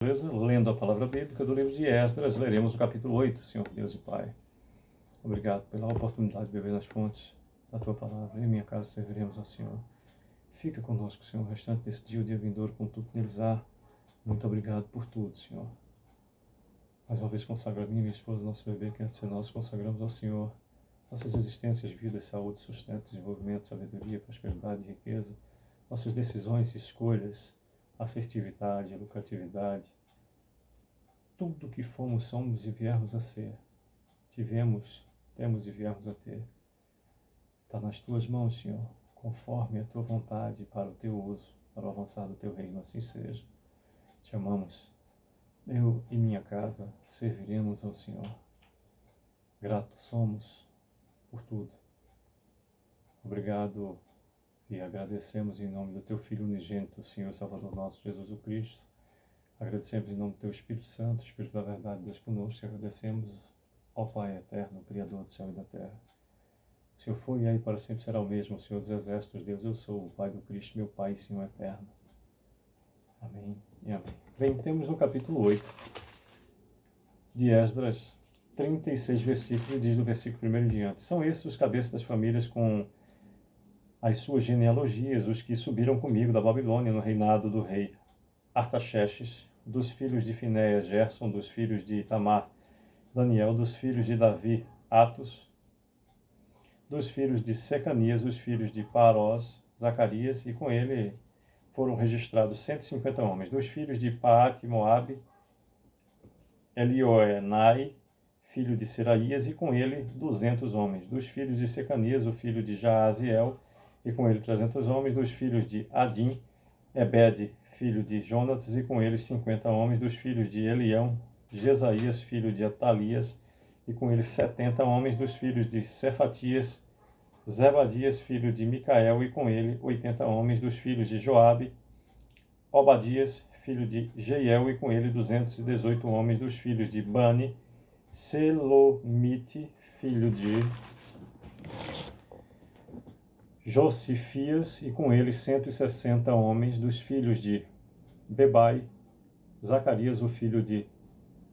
Lendo a palavra bíblica do livro de Esdras, leremos o capítulo 8, Senhor Deus e Pai. Obrigado pela oportunidade de beber nas fontes da Tua palavra. Em minha casa serviremos ao Senhor. Fica conosco, Senhor, o restante desse dia, o dia vindouro, com tudo neles há. Muito obrigado por tudo, Senhor. Mais uma vez consagra a mim e minha esposa, nosso bebê, que antes de nós consagramos ao Senhor nossas existências, vidas, saúde, sustento, desenvolvimento, sabedoria, prosperidade e riqueza, nossas decisões e escolhas, assertividade, lucratividade, tudo que fomos, somos e viermos a ser, tivemos, temos e viermos a ter, está nas Tuas mãos, Senhor, conforme a Tua vontade para o Teu uso, para o avançar do Teu reino, assim seja. Te amamos. Eu e minha casa serviremos ao Senhor. Gratos somos por tudo. Obrigado e agradecemos em nome do Teu Filho unigênito, Senhor Salvador nosso, Jesus o Cristo. Agradecemos em nome do Teu Espírito Santo, Espírito da verdade, Deus conosco. E agradecemos ao Pai eterno, Criador do céu e da terra. O Senhor foi e aí para sempre será o mesmo, o Senhor dos exércitos, Deus eu sou, o Pai do Cristo, meu Pai e Senhor eterno. Amém e amém. Bem, temos no capítulo 8 de Esdras 36 versículos, e diz no versículo 1 em diante: são esses os cabeças das famílias com as suas genealogias, os que subiram comigo da Babilônia no reinado do rei Artaxerxes, dos filhos de Finéias, Gerson, dos filhos de Itamar, Daniel, dos filhos de Davi, Atos, dos filhos de Secanias, os filhos de Parós, Zacarias, e com ele foram registrados 150 homens, dos filhos de Paate, Moabe, Elioenai, filho de Seraías, e com ele 200 homens, dos filhos de Secanias, o filho de Jaaziel, e com ele 300 homens, dos filhos de Adim, Ebed, filho de Jonatas, e com ele 50 homens, dos filhos de Elião, Jesaías, filho de Atalias, e com ele 70 homens, dos filhos de Cefatias, Zebadias, filho de Micael, e com ele 80 homens, dos filhos de Joabe, Obadias, filho de Jeiel, e com ele 218 homens, dos filhos de Bani, Selomite, filho de Josifias, e com ele 160 homens, dos filhos de Bebai, Zacarias, o filho de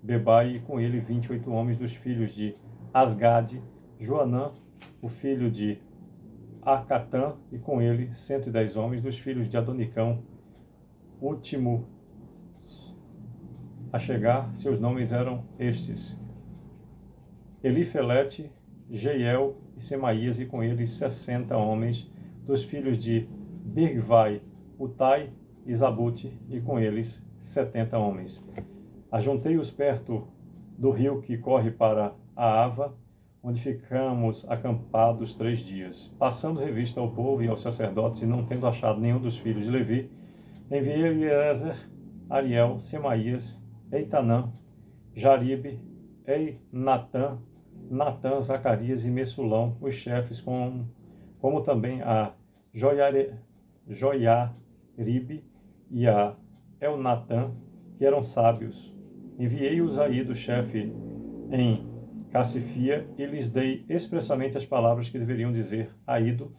Bebai, e com ele 28 homens, dos filhos de Asgade, Joanã, o filho de Acatã, e com ele 110 homens, dos filhos de Adonicão, último a chegar. Seus nomes eram estes: Elifelete, Jeiel e Semaías, e com ele 60 homens, dos filhos de Bigvai, Utai e Zabute, e com eles 70 homens. Ajuntei-os perto do rio que corre para a Ava, onde ficamos acampados 3 dias. Passando revista ao povo e aos sacerdotes, e não tendo achado nenhum dos filhos de Levi, enviei Eliezer, Ariel, Semaías, Eitanã, Jaribe, Natã, Zacarias e Messulão, os chefes, como também a Joiaribe e a Elnatã, que eram sábios. Enviei-os a Ido, chefe em Cassifia, e lhes dei expressamente as palavras que deveriam dizer a Ido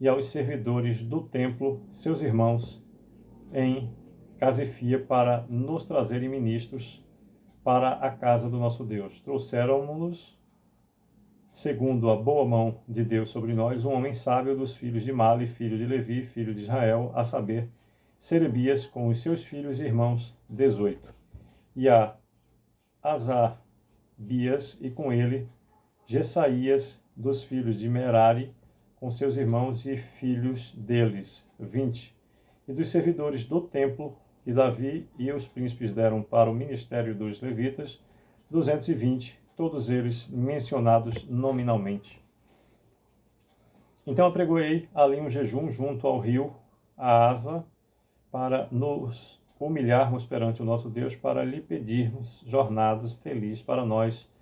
e aos servidores do templo, seus irmãos, em Casifia, para nos trazerem ministros para a casa do nosso Deus. Trouxeram-nos, segundo a boa mão de Deus sobre nós, um homem sábio dos filhos de Mali, filho de Levi, filho de Israel, a saber, Serebias, com os seus filhos e irmãos, 18. E a Asabias, e com ele, Jesaías, dos filhos de Merari, com seus irmãos e filhos deles, 20. E dos servidores do templo, que Davi e os príncipes deram para o ministério dos levitas, 220, todos eles mencionados nominalmente. Então apregoei ali um jejum junto ao rio Asva, para nos humilharmos perante o nosso Deus, para lhe pedirmos jornadas felizes para nós,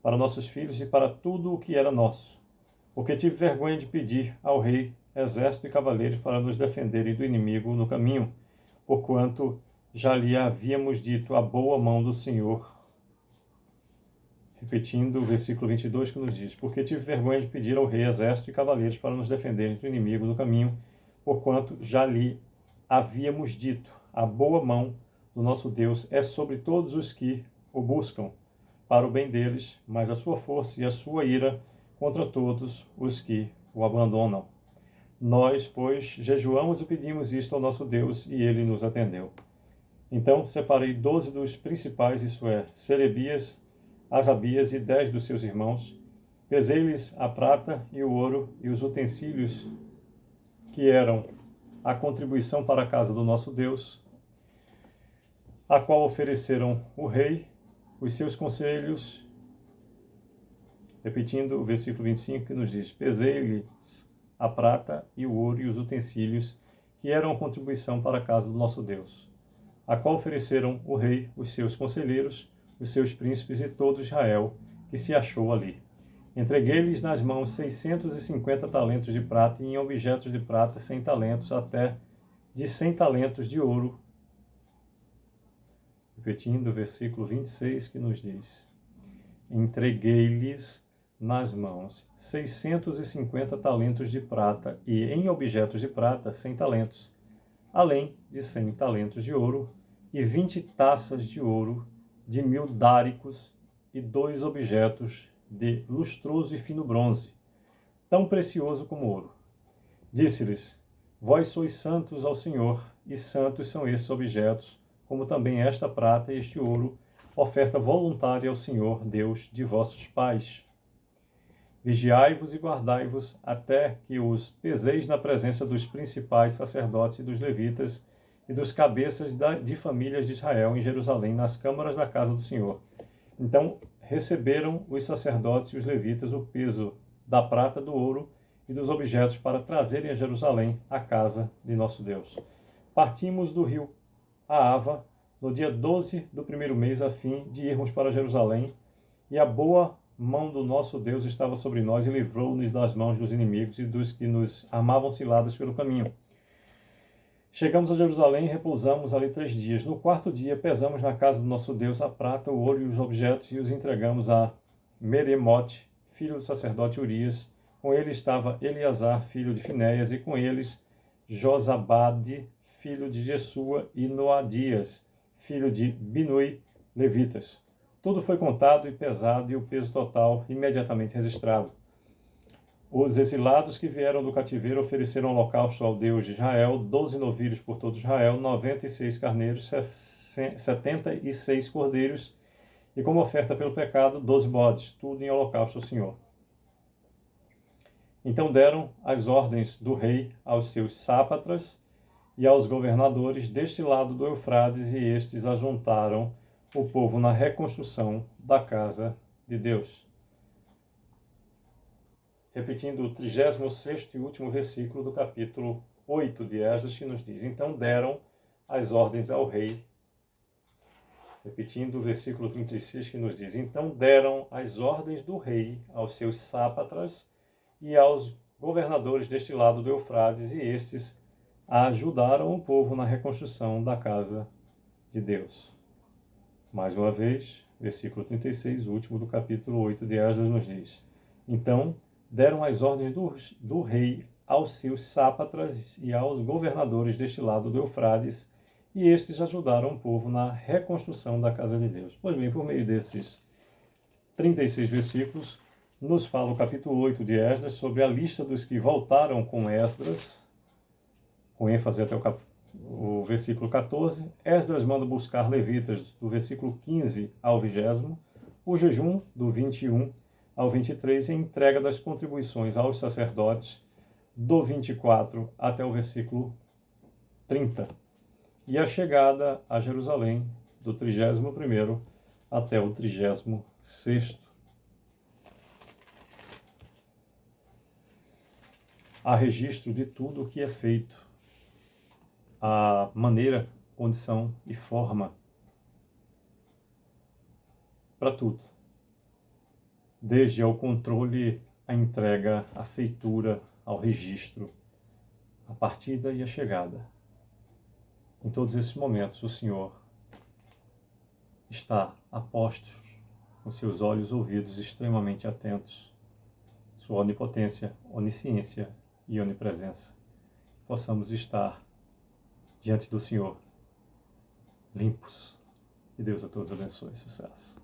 para nossos filhos e para tudo o que era nosso. Porque tive vergonha de pedir ao rei exército e cavaleiros para nos defenderem do inimigo no caminho, porquanto já lhe havíamos dito a boa mão do Senhor. Repetindo o versículo 22 que nos diz: porque tive vergonha de pedir ao rei exército e cavaleiros para nos defenderem do inimigo no caminho, porquanto já lhe havíamos dito a boa mão do nosso Deus é sobre todos os que o buscam, para o bem deles, mas a sua força e a sua ira contra todos os que o abandonam. Nós, pois, jejuamos e pedimos isto ao nosso Deus, e ele nos atendeu. Então separei 12 dos principais, isso é, Serebias, Asabias e 10 dos seus irmãos. Pesei-lhes a prata e o ouro e os utensílios que eram a contribuição para a casa do nosso Deus, a qual ofereceram o rei, os seus conselhos, repetindo o versículo 25 que nos diz: pesei-lhes a prata e o ouro e os utensílios que eram a contribuição para a casa do nosso Deus, a qual ofereceram o rei, os seus conselheiros, os seus príncipes e todo Israel que se achou ali. Entreguei-lhes nas mãos 650 talentos de prata e em objetos de prata 100 talentos, até de 100 talentos de ouro. Repetindo o versículo 26 que nos diz: entreguei-lhes nas mãos 650 talentos de prata e em objetos de prata 100 talentos, além de 100 talentos de ouro e 20 taças de ouro de 1000 dáricos e 2 objetos de lustroso e fino bronze, tão precioso como ouro. Disse-lhes: vós sois santos ao Senhor, e santos são esses objetos, como também esta prata e este ouro, oferta voluntária ao Senhor, Deus de vossos pais. Vigiai-vos e guardai-vos até que os peseis na presença dos principais sacerdotes e dos levitas e dos cabeças de famílias de Israel em Jerusalém, nas câmaras da casa do Senhor. Então receberam os sacerdotes e os levitas o peso da prata, do ouro e dos objetos para trazerem a Jerusalém a casa de nosso Deus. Partimos do rio Ahava no dia 12 do primeiro mês, a fim de irmos para Jerusalém, e a boa mão do nosso Deus estava sobre nós e livrou-nos das mãos dos inimigos e dos que nos armavam ciladas pelo caminho. Chegamos a Jerusalém e repousamos ali 3 dias. No 4º dia, pesamos na casa do nosso Deus a prata, o ouro e os objetos, e os entregamos a Meremote, filho do sacerdote Urias. Com ele estava Eleazar, filho de Finéias, e com eles Josabade, filho de Jesua, e Noadias, filho de Binui, levitas. Tudo foi contado e pesado, e o peso total imediatamente registrado. Os exilados que vieram do cativeiro ofereceram holocausto ao Deus de Israel, 12 novilhos por todo Israel, 96 carneiros, 76 cordeiros, e como oferta pelo pecado, 12 bodes, tudo em holocausto ao Senhor. Então deram as ordens do rei aos seus sápatras e aos governadores deste lado do Eufrades, e estes ajuntaram o povo na reconstrução da casa de Deus. Repetindo o 36º e último versículo do capítulo 8 de Esdras, que nos diz: então deram as ordens ao rei. Repetindo o versículo 36, que nos diz: então deram as ordens do rei aos seus sápatras e aos governadores deste lado do Eufrades, e estes ajudaram o povo na reconstrução da casa de Deus. Mais uma vez, versículo 36, último do capítulo 8 de Esdras, nos diz: então deram as ordens do rei aos seus sápatras e aos governadores deste lado do Eufrades, e estes ajudaram o povo na reconstrução da casa de Deus. Pois bem, por meio desses 36 versículos, nos fala o capítulo 8 de Esdras sobre a lista dos que voltaram com Esdras, com ênfase até o versículo 14. Esdras manda buscar levitas do versículo 15 ao 20º, o jejum do 21 ao 23 e a entrega das contribuições aos sacerdotes do 24 até o versículo 30. E a chegada a Jerusalém do 31º até o 36º. Há registro de tudo o que é feito, a maneira, condição e forma para tudo. Desde ao controle, a entrega, a feitura, ao registro, a partida e a chegada. Em todos esses momentos, o Senhor está a postos, com seus olhos e ouvidos extremamente atentos, sua onipotência, onisciência e onipresença. Possamos estar diante do Senhor, limpos. Que Deus a todos abençoe. Sucesso.